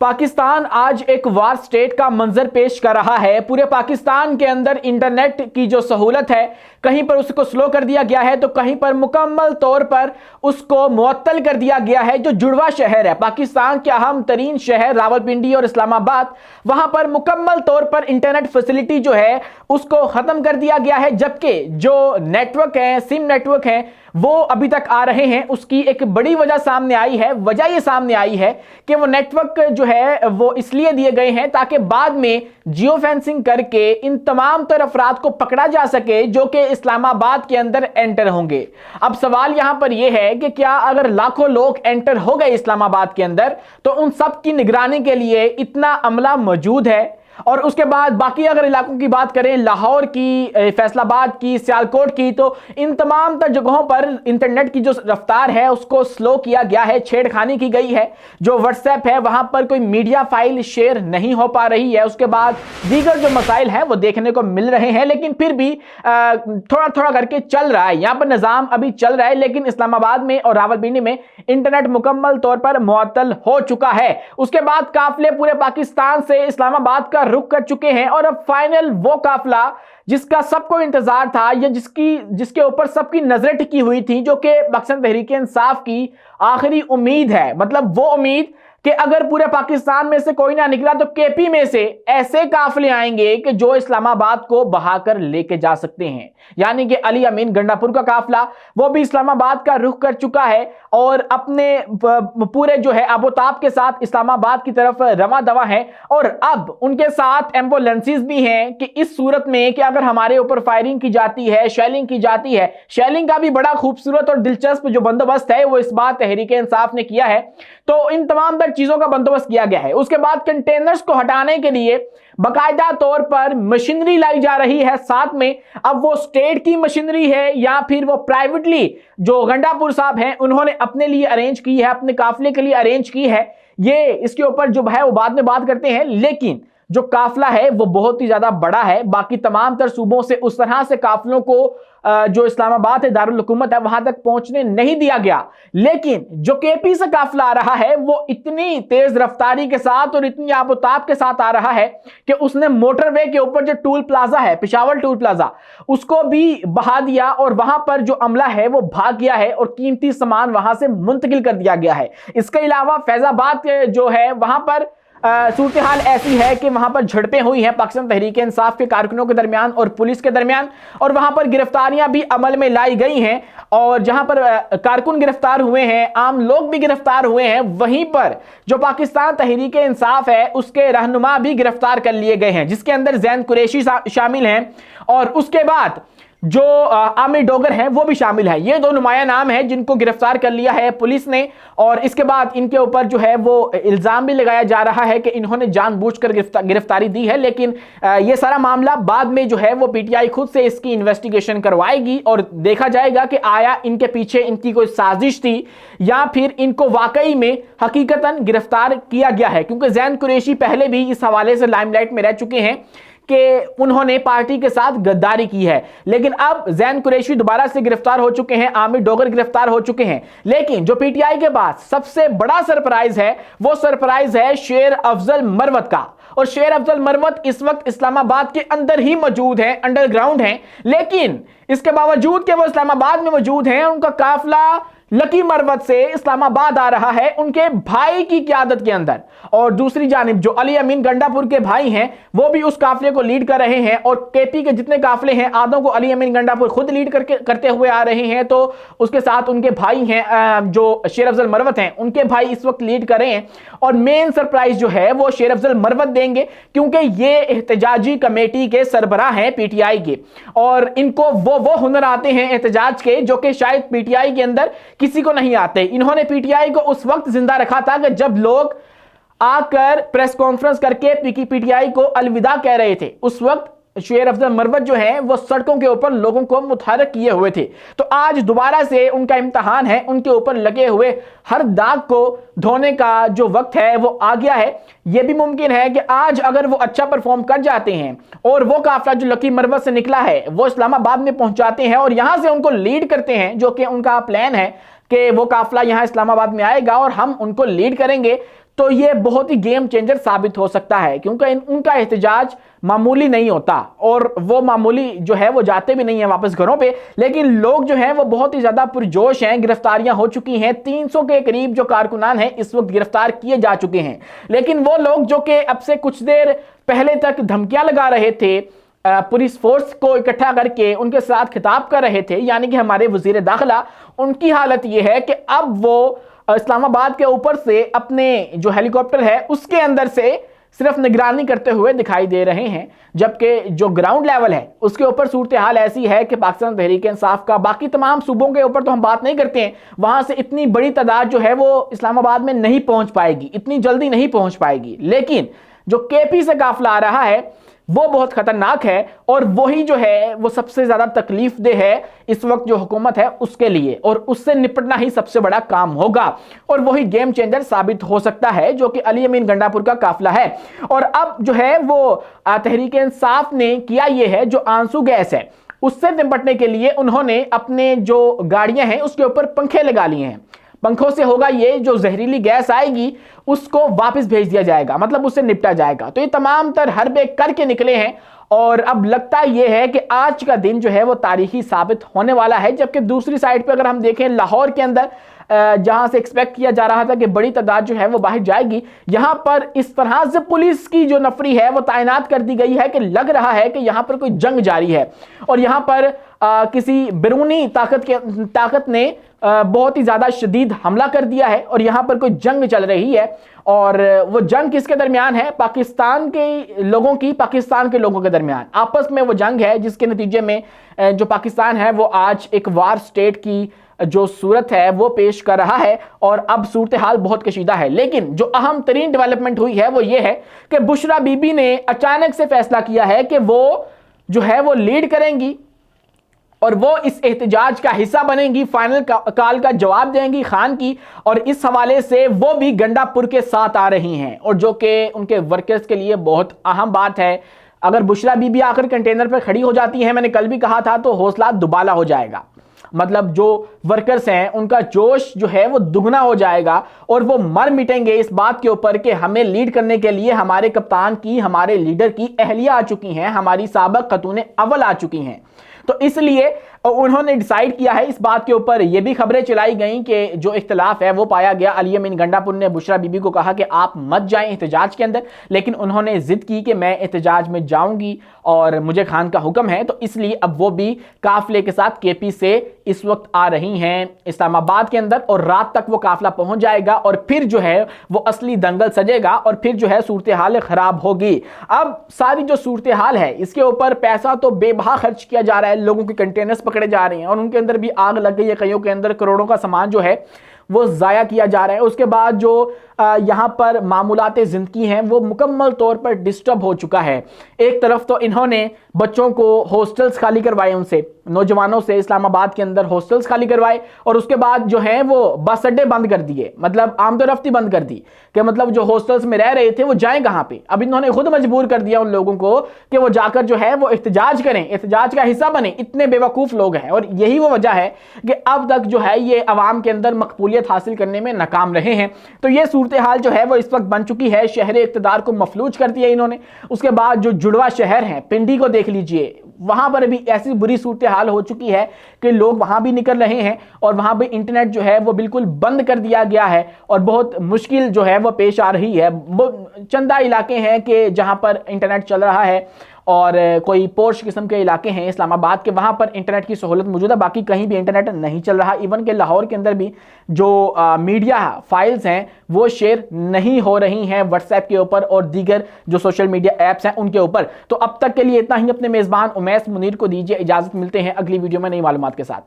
पाकिस्तान आज एक वार स्टेट का मंजर पेश कर रहा है। पूरे पाकिस्तान के अंदर इंटरनेट की जो सहूलत है, कहीं पर उसको स्लो कर दिया गया है तो कहीं पर मुकम्मल तौर पर उसको मुअत्तल कर दिया गया है। जो जुड़वा शहर है, पाकिस्तान के अहम तरीन शहर रावलपिंडी और इस्लामाबाद, वहां पर मुकम्मल तौर पर इंटरनेट फैसिलिटी जो है उसको खत्म कर दिया गया है। जबकि जो नेटवर्क है, सिम नेटवर्क है, वो अभी तक आ रहे हैं। उसकी एक बड़ी वजह सामने आई है। वजह ये सामने आई है कि वो नेटवर्क जो है वो इसलिए दिए गए हैं ताकि बाद में जियो फेंसिंग करके इन तमाम तर अफराद को पकड़ा जा सके जो कि इस्लामाबाद के अंदर एंटर होंगे। अब सवाल यहां पर यह है कि क्या अगर लाखों लोग एंटर हो गए इस्लामाबाद के अंदर तो उन सब की निगरानी के लिए इतना अमला मौजूद है? और उसके बाद बाकी अगर इलाकों की बात करें, लाहौर की, फैसलाबाद की, सियालकोट की, तो इन तमाम तर जगहों पर इंटरनेट की जो रफ्तार है उसको स्लो किया गया है, छेड़खानी की गई है। जो व्हाट्सएप है वहां पर कोई मीडिया फाइल शेयर नहीं हो पा रही है। उसके बाद दीगर जो मसाइल हैं वो देखने को मिल रहे हैं, लेकिन फिर भी थोड़ा थोड़ा करके चल रहा है। यहां पर निजाम अभी चल रहा है, लेकिन इस्लामाबाद में और रावलपिंडी में इंटरनेट मुकम्मल तौर पर मुअत्तल हो चुका है। उसके बाद काफिले पूरे पाकिस्तान से इस्लामाबाद का रुख कर चुके हैं और अब फाइनल वो काफिला जिसका सबको इंतजार था या जिसके ऊपर सबकी नजरें टिकी हुई थी, जो कि पाकिस्तान तहरीक इंसाफ की आखिरी उम्मीद है। मतलब वो उम्मीद कि अगर पूरे पाकिस्तान में से कोई ना निकला तो केपी में से ऐसे काफिले आएंगे कि जो इस्लामाबाद को बहाकर लेके जा सकते हैं। यानी कि अली अमीन गंडापुर का काफिला वो भी इस्लामाबाद का रुख कर चुका है और अपने पूरे जो है अबोताब के साथ इस्लामाबाद की तरफ रवा दवा है। और अब उनके साथ एम्बुलेंसेस भी हैं कि इस सूरत में कि अगर हमारे ऊपर फायरिंग की जाती है, शेलिंग की जाती है, शेलिंग का भी बड़ा खूबसूरत और दिलचस्प जो बंदोबस्त है वो इस बार तहरीक इंसाफ ने किया है। तो इन तमाम चीजों का बंदोबस्त किया गया है। उसके बाद कंटेनर्स को हटाने के लिए बाकायदा तौर पर मशीनरी लाई जा रही है साथ में। अब वो स्टेट की मशीनरी है या फिर वो प्राइवेटली जो गंडापुर साहब हैं उन्होंने अपने लिए अरेंज की है, अपने काफिले के लिए अरेंज की है, ये इसके ऊपर जो है वो बाद में बात करते हैं। लेकिन जो काफिला है वो बहुत ही ज्यादा बड़ा है। बाकी तमाम तर सूबों से उस तरह से काफिलों को जो इस्लामाबाद है, दारुल हुकूमत है, वहां तक पहुंचने नहीं दिया गया। लेकिन जो केपी से काफिला आ रहा है वो इतनी तेज रफ्तारी के साथ और इतनी आबोताब के साथ आ रहा है कि उसने मोटरवे के ऊपर जो टूल प्लाजा है, पेशावर टूल प्लाजा, उसको भी बहा दिया और वहां पर जो अमला है वो भाग गया है और कीमती सामान वहां से मुंतकिल कर दिया गया है। इसके अलावा फैजाबाद जो है वहां पर सूरत हाल ऐसी है कि वहां पर झड़पें हुई हैं पाकिस्तान तहरीक इंसाफ के कारकुनों के दरमियान और पुलिस के दरमियान, और वहां पर गिरफ्तारियां भी अमल में लाई गई हैं। और जहां पर कारकुन गिरफ्तार हुए हैं, आम लोग भी गिरफ्तार हुए हैं, वहीं पर जो पाकिस्तान तहरीक इंसाफ है उसके रहनुमा भी गिरफ्तार कर लिए गए हैं, जिसके अंदर जैन कुरैशी शामिल हैं और उसके बाद जो आमिर डोगर हैं वो भी शामिल है। ये दो नुमाया नाम हैं जिनको गिरफ्तार कर लिया है पुलिस ने। और इसके बाद इनके ऊपर जो है वो इल्जाम भी लगाया जा रहा है कि इन्होंने जानबूझकर गिरफ्तारी दी है। लेकिन ये सारा मामला बाद में जो है वो पीटीआई खुद से इसकी इन्वेस्टिगेशन करवाएगी और देखा जाएगा कि आया इनके पीछे इनकी कोई साजिश थी या फिर इनको वाकई में हकीकतन गिरफ्तार किया गया है। क्योंकि जैन कुरैशी पहले भी इस हवाले से लाइमलाइट में रह चुके हैं कि उन्होंने पार्टी के साथ गद्दारी की है। लेकिन अब जैन कुरैशी दोबारा से गिरफ्तार हो चुके हैं, आमिर डोगर गिरफ्तार हो चुके हैं। लेकिन जो पीटीआई के पास सबसे बड़ा सरप्राइज है वो सरप्राइज है शेर अफजल मरवत का। और शेर अफजल मरवत इस वक्त इस्लामाबाद के अंदर ही मौजूद है, अंडरग्राउंड है। लेकिन इसके बावजूद कि वो इस्लामाबाद में मौजूद हैं, उनका काफिला लकी मरवत से इस्लामाबाद आ रहा है उनके भाई की क़यादत के अंदर। और दूसरी जानिब जो अली अमीन गंडापुर के भाई हैं वो भी उस काफिले को लीड कर रहे हैं। और केपी के जितने काफिले हैं आधों को अली अमीन गंडापुर खुद लीड करते हुए आ रहे हैं। तो उसके साथ उनके भाई हैं जो शेर अफजल मरवत हैं, उनके भाई इस वक्त लीड कर रहे हैं। और मेन सरप्राइज जो है वो शेर अफजल मरवत देंगे, क्योंकि ये एहतजाजी कमेटी के सरबराह हैं पीटीआई के, और इनको वो हुनर आते हैं एहतजाज के जो कि शायद पीटीआई के अंदर किसी को नहीं आते। इन्होंने पीटीआई को उस वक्त जिंदा रखा था कि जब लोग आकर प्रेस कॉन्फ्रेंस करके पीटीआई को अलविदा कह रहे थे। उस वक्त शेर अफजल मरवत जो है वो सड़कों के ऊपर लोगों को मुतहर्रिक किए हुए थे। तो आज दोबारा से उनका इम्तहान है, उनके ऊपर लगे हुए हर दाग को धोने का जो वक्त है वो आ गया है। यह भी मुमकिन है कि आज अगर वो अच्छा परफॉर्म कर जाते हैं और वो काफिला जो लकी मरवत से निकला है वो इस्लामाबाद में पहुंचाते हैं और यहां से उनको लीड करते हैं, जो कि उनका प्लान है कि वो काफिला यहां इस्लामाबाद में आएगा और हम उनको लीड करेंगे, तो ये बहुत ही गेम चेंजर साबित हो सकता है, क्योंकि उनका एहतजाज मामूली नहीं होता और वो मामूली जो है वो जाते भी नहीं है वापस घरों पे, लेकिन लोग जो हैं वो बहुत ही ज्यादा पुरजोश हैं। गिरफ्तारियां हो चुकी हैं, 300 के करीब जो कारकुनान हैं इस वक्त गिरफ्तार किए जा चुके हैं। लेकिन वो लोग जो कि अब से कुछ देर पहले तक धमकियां लगा रहे थे, पुलिस फोर्स को इकट्ठा करके उनके साथ खिताब कर रहे थे, यानी कि हमारे वजीर दाखिला, उनकी हालत यह है कि अब वो इस्लामाबाद के ऊपर से अपने जो हेलीकॉप्टर है उसके अंदर से सिर्फ निगरानी करते हुए दिखाई दे रहे हैं, जबकि जो ग्राउंड लेवल है उसके ऊपर सूरत हाल ऐसी है कि पाकिस्तान तहरीक इंसाफ का बाकी तमाम सूबों के ऊपर तो हम बात नहीं करते हैं, वहां से इतनी बड़ी तादाद जो है वो इस्लामाबाद में नहीं पहुंच पाएगी, इतनी जल्दी नहीं पहुंच पाएगी। लेकिन जो केपी से काफिला आ रहा है वो बहुत खतरनाक है और वही जो है वो सबसे ज्यादा तकलीफ दे है इस वक्त जो हुकूमत है उसके लिए, और उससे निपटना ही सबसे बड़ा काम होगा और वही गेम चेंजर साबित हो सकता है जो कि अली अमीन गंडापुर का काफिला है। और अब जो है वो तहरीक इंसाफ ने किया ये है, जो आंसू गैस है उससे निपटने के लिए उन्होंने अपने जो गाड़ियां हैं उसके ऊपर पंखे लगा लिए हैं। पंखों से होगा ये, जो जहरीली गैस आएगी उसको वापस भेज दिया जाएगा, मतलब उससे निपटा जाएगा। तो ये तमाम तर हरबे करके निकले हैं और अब लगता यह है कि आज का दिन जो है वो तारीखी साबित होने वाला है। जबकि दूसरी साइड पे अगर हम देखें लाहौर के अंदर जहां से एक्सपेक्ट किया जा रहा था कि बड़ी तादाद जो है वो बाहर जाएगी, यहां पर इस तरह से पुलिस की जो नफरी है वो तैनात कर दी गई है कि लग रहा है कि यहां पर कोई जंग जारी है और यहां पर किसी बैरूनी ताकत ने बहुत ही ज्यादा शदीद हमला कर दिया है और यहां पर कोई जंग चल रही है। और वो जंग किसके दरमियान है? पाकिस्तान के लोगों के दरमियान आपस में वो जंग है, जिसके नतीजे में जो पाकिस्तान है वो आज एक वार स्टेट की जो सूरत है वो पेश कर रहा है और अब सूरत हाल बहुत कशीदा है। लेकिन जो अहम तरीन डेवलपमेंट हुई है वो ये है कि बुशरा बीबी ने अचानक से फैसला किया है कि वो जो है वो लीड करेंगी और वो इस एहतजाज का हिस्सा बनेंगी, फाइनल कॉल का जवाब देंगी खान की, और इस हवाले से वो भी गंडापुर के साथ आ रही हैं और जो कि उनके वर्कर्स के लिए बहुत अहम बात है। अगर बुशरा बीबी आकर कंटेनर पर खड़ी हो जाती है, मैंने कल भी कहा था, तो हौसला दुबाला हो जाएगा, मतलब जो वर्कर्स हैं उनका जोश जो है वो दुगना हो जाएगा और वो मर मिटेंगे इस बात के ऊपर कि हमें लीड करने के लिए हमारे कप्तान की, हमारे लीडर की अहलिया आ चुकी हैं, हमारी साबक खतून अव्वल आ चुकी हैं। तो इसलिए उन्होंने डिसाइड किया है इस बात के ऊपर। ये भी खबरें चलाई गई कि जो इख्तिलाफ है वो पाया गया, अली अमीन गंडापुर ने बुशरा बीबी को कहा कि आप मत जाएं एहतजाज के अंदर, लेकिन उन्होंने जिद की कि मैं एहतजाज में जाऊंगी और मुझे खान का हुक्म है। तो इसलिए अब वो भी काफिले के साथ केपी से इस वक्त आ रही हैं इस्लामाबाद के अंदर और रात तक वो काफिला पहुंच जाएगा और फिर जो है वो असली दंगल सजेगा और फिर जो है सूरत हाल खराब होगी। अब सारी जो सूरत हाल है इसके ऊपर पैसा तो बेबहा खर्च किया जा रहा है, लोगों के कंटेनर्स पकड़े जा रहे हैं और उनके अंदर भी आग लग गई है, कईयों के अंदर करोड़ों का सामान जो है वो जाया किया जा रहा है। उसके बाद जो यहाँ पर मामूलाते जिंदगी हैं वो मुकम्मल तौर पर डिस्टर्ब हो चुका है। एक तरफ तो इन्होंने बच्चों को हॉस्टल्स खाली करवाए, उनसे नौजवानों से इस्लामाबाद के अंदर हॉस्टल्स खाली करवाए और उसके बाद जो है वो बस अड्डे बंद कर दिए, मतलब आमदोरफ्ती बंद कर दी कि मतलब जो हॉस्टल्स में रह रहे थे वो जाएं कहाँ पे। अब इन्होंने खुद मजबूर कर दिया उन लोगों को कि वो जाकर जो है वो एहतजाज करें, एहतजाज का हिस्सा बने। इतने बेवकूफ लोग हैं और यही वो वजह है कि अब तक जो है ये अवाम के अंदर मकबूलियत हासिल करने में नाकाम रहे हैं। तो ये सूरत हाल जो है वो इस वक्त बन चुकी है, शहर इक़्तिदार को मफलूज कर दिया इन्होंने। उसके बाद जो जुड़वा शहर है पिंडी को देख लीजिए, वहां पर भी ऐसी बुरी सूरत हाल हो चुकी है कि लोग वहां भी निकल रहे हैं और वहां भी इंटरनेट जो है वो बिल्कुल बंद कर दिया गया है और बहुत मुश्किल जो है वो पेश आ रही है। चंदा इलाके हैं कि जहां पर इंटरनेट चल रहा है और कोई पोर्श किस्म के इलाके हैं इस्लामाबाद के, वहां पर इंटरनेट की सहूलत मौजूद है, बाकी कहीं भी इंटरनेट नहीं चल रहा। इवन के लाहौर के अंदर भी जो मीडिया फाइल्स हैं वो शेयर नहीं हो रही हैं व्हाट्सएप के ऊपर और दीगर जो सोशल मीडिया ऐप्स हैं उनके ऊपर। तो अब तक के लिए इतना ही। अपने मेज़बान उमैस मुनीर को दीजिए इजाज़त, मिलते हैं अगली वीडियो में नई मालूमात के साथ।